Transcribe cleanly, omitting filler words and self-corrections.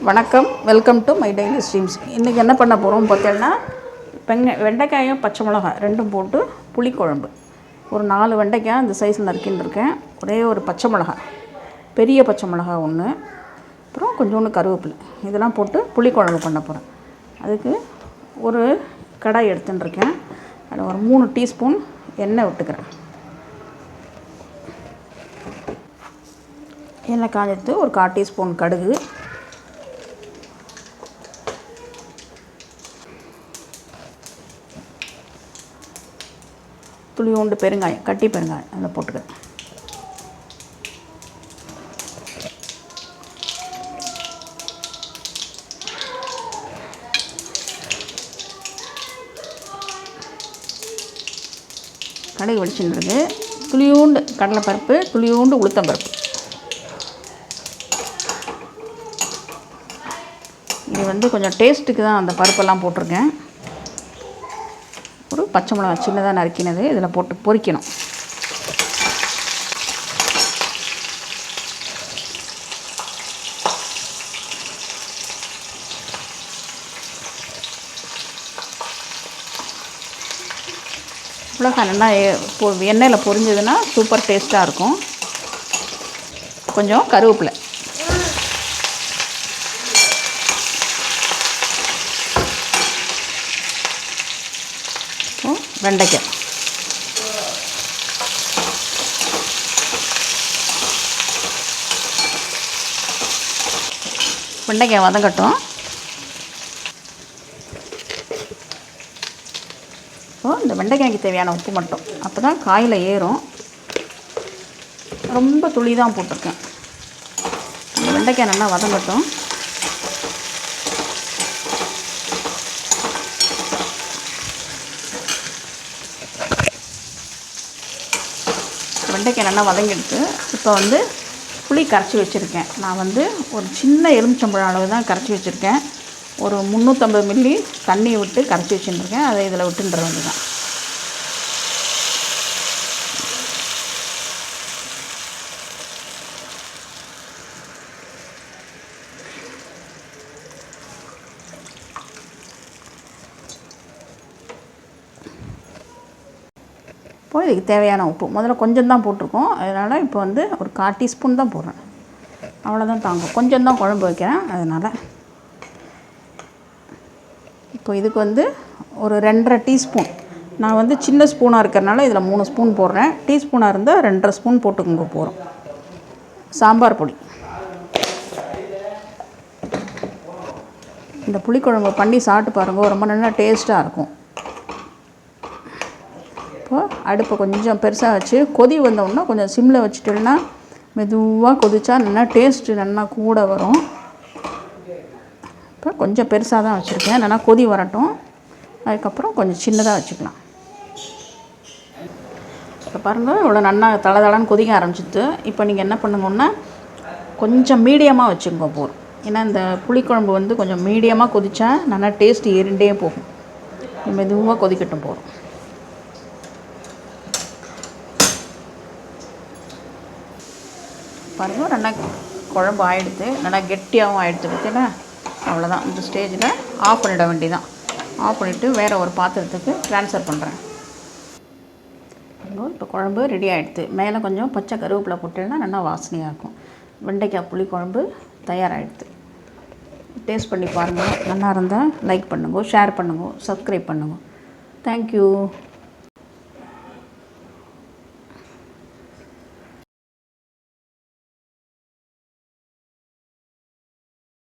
வணக்கம், welcome to my daily streams. இன்றைக்கி என்ன பண்ண போகிறோம் பார்த்தீங்கன்னா, வெண்டைக்காயும் பச்சை மிளகா ரெண்டும் போட்டு புளிக்குழம்பு. ஒரு 4 வெண்டைக்காய் இந்த சைஸில் நறுக்கின்னு இருக்கேன். ஒரே ஒரு பச்சை மிளகா, பெரிய பச்சை மிளகா ஒன்று, அப்புறம் கொஞ்சோண்டு கருவேப்பிலை, இதெல்லாம் போட்டு புளிக்குழம்பு பண்ண போகிறேன். அதுக்கு ஒரு கடாய் எடுத்துன்னு இருக்கேன். அதில் ஒரு 3 டீஸ்பூன் எண்ணெய் விட்டுக்கிறேன். எண்ணெய் காஞ்சிட்டு ஒரு 1/4 டீஸ்பூன் கடுகு, துளியோண்டு பெருங்காயம், கட்டி பெருங்காயம் அதில் போட்டுக்கிறேன். கடுகு வெடிச்சுன்றது, துளியோண்டு கடலைப்பருப்பு, துளியோண்டு உளுத்தம்பருப்பு. இது கொஞ்சம் டேஸ்ட்டுக்கு தான் அந்த பருப்பெல்லாம் போட்டிருக்கேன். ஒரு பச்சை மிளகா சின்னதாக நறுக்கினது இதில் போட்டு பொரிக்கணும். மிளகா நல்லா எண்ணெயில் பொரிஞ்சதுன்னா சூப்பர் டேஸ்ட்டாக இருக்கும். கொஞ்சம் கருவேப்பிலை, வெண்டைக்காய், வெண்டைக்காய் வதங்கட்டும். இந்த வெண்டைக்காய்க்கு தேவையான உப்பு மட்டும், அப்போ தான் காயில் ஏறும். ரொம்ப துளி தான் போட்டிருக்கேன். இந்த வெண்டைக்காய் நல்லா வதங்கட்டும். வெண்டைக்காய் நல்லா வதங்கிடுச்சு. இப்போ புளி கரைச்சி வச்சுருக்கேன். நான் ஒரு சின்ன எலுமிச்சம்பழம் அளவு தான் கரைச்சி வச்சுருக்கேன். ஒரு 350 மில்லி தண்ணியை விட்டு கரைச்சி வச்சுருக்கேன். அதை இதில் விட்டுன்ற வந்து தான். இப்போ இதுக்கு தேவையான உப்பு முதல்ல கொஞ்சம் தான் போட்டிருக்கோம். அதனால் இப்போ ஒரு 1/4 டீஸ்பூன் தான் போடுறேன். அவ்வளோதான் தாங்கும். கொஞ்சம் தான் குழம்பு வைக்கிறேன். அதனால் இப்போ இதுக்கு ஒரு 2.5 டீஸ்பூன், நான் சின்ன ஸ்பூனாக இருக்கிறனால இதில் 3 ஸ்பூன் போடுறேன். டீஸ்பூனாக இருந்தால் 2.5 ஸ்பூன் போட்டுக்கோங்க போகிறோம். சாம்பார் பொடி. இந்த புளிக்குழம்பு பண்ணி சாப்பிட்டு பாருங்கள், ரொம்ப நல்லா டேஸ்ட்டாக இருக்கும். இப்போது அடுப்பை கொஞ்சம் பெருசாக வச்சு கொதி வந்தோடனே கொஞ்சம் சிம்மில் வச்சுட்டோம்னா மெதுவாக கொதிச்சா நல்லா டேஸ்ட்டு நல்லா கூட வரும். இப்போ கொஞ்சம் பெருசாக தான் வச்சுருக்கேன். நல்லா கொதி வரட்டும். அதுக்கப்புறம் கொஞ்சம் சின்னதாக வச்சுக்கலாம். இப்போ பாருங்கள், இவ்வளோ நல்லா தளதளன்னு கொதிக்க ஆரம்பிச்சிட்டு. இப்போ நீங்கள் என்ன பண்ணுங்கன்னா கொஞ்சம் மீடியமாக வச்சுக்கோங்க போதும். ஏன்னா இந்த புளிக்குழம்பு கொஞ்சம் மீடியமாக கொதித்தா நல்லா டேஸ்ட் ஏறிண்டே போகும். மெதுவாக கொதிக்கட்டும் போதும். பாருங்கள், நல்லா குழம்பு ஆகிடுது. நல்லா கெட்டியாகவும் ஆகிடுது. பார்த்தீங்களா? அவ்வளோதான். இந்த ஸ்டேஜில் ஆஃப் பண்ணிட வேண்டியதான். ஆஃப் பண்ணிவிட்டு வேறு ஒரு பாத்திரத்துக்கு ட்ரான்ஸ்ஃபர் பண்ணுறேன். இப்போ குழம்பு ரெடி ஆகிடுது. மேலே கொஞ்சம் பச்சை கருவேப்பிலை போட்டேன்னா நல்லா வாசனையாக இருக்கும். வெண்டைக்காய் புளி குழம்பு தயாராகிடுது. டேஸ்ட் பண்ணி பாருங்கள். நல்லா இருந்தால் லைக் பண்ணுங்க, ஷேர் பண்ணுங்க, சப்ஸ்கிரைப் பண்ணுங்க. தேங்க்யூ.